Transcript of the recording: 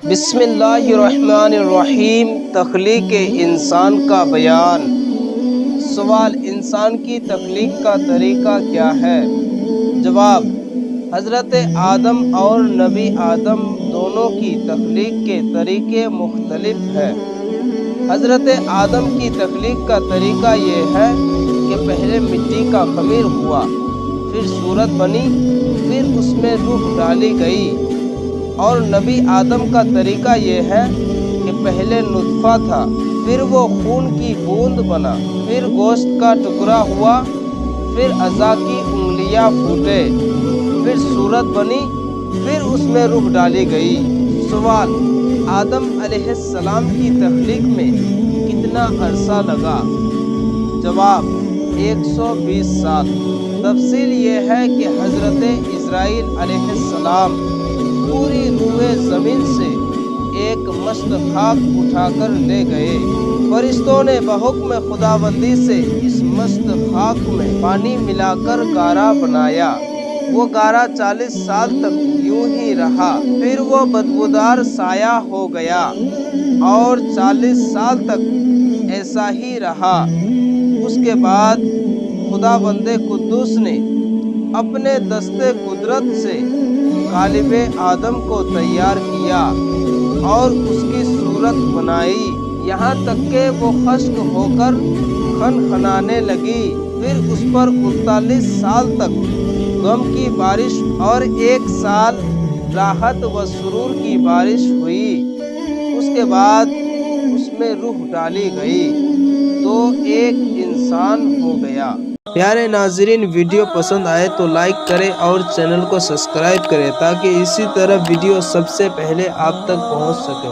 بسم اللہ الرحمن الرحیم۔ تخلیق انسان کا بیان۔ سوال: انسان کی تخلیق کا طریقہ کیا ہے؟ جواب: حضرت آدم اور نبی آدم دونوں کی تخلیق کے طریقے مختلف ہیں۔ حضرت آدم کی تخلیق کا طریقہ یہ ہے کہ پہلے مٹی کا خمیر ہوا، پھر صورت بنی، پھر اس میں روح ڈالی گئی۔ اور نبی آدم کا طریقہ یہ ہے کہ پہلے نطفہ تھا، پھر وہ خون کی بوند بنا، پھر گوشت کا ٹکڑا ہوا، پھر اعضاء کی انگلیاں پھوٹے، پھر صورت بنی، پھر اس میں روح ڈالی گئی۔ سوال: آدم علیہ السلام کی تخلیق میں کتنا عرصہ لگا؟ جواب: 120 سال۔ تفصیل یہ ہے کہ حضرت اسرائیل علیہ السلام پوری روئے زمین سے ایک مشت خاک اٹھا کر لے گئے۔ فرشتوں نے بحکم خداوندی سے اس مشت خاک میں پانی ملا کر گارا بنایا۔ وہ گارا 40 سال تک یوں ہی رہا، پھر وہ بدبودار سایہ ہو گیا اور 40 سال تک ایسا ہی رہا۔ اس کے بعد خداوند قدوس نے اپنے دست قدرت سے قالب آدم کو تیار کیا اور اس کی صورت بنائی، یہاں تک کہ وہ خشک ہو کر کھنکھنانے لگی۔ پھر اس پر 39 سال تک غم کی بارش اور 1 سال راحت و سرور کی بارش ہوئی۔ اس کے بعد اس میں روح ڈالی گئی تو ایک انسان ہو گیا۔ پیارے ناظرین، ویڈیو پسند آئے تو لائک کریں اور چینل کو سبسکرائب کریں تاکہ اسی طرح ویڈیو سب سے پہلے آپ تک پہنچ سکے۔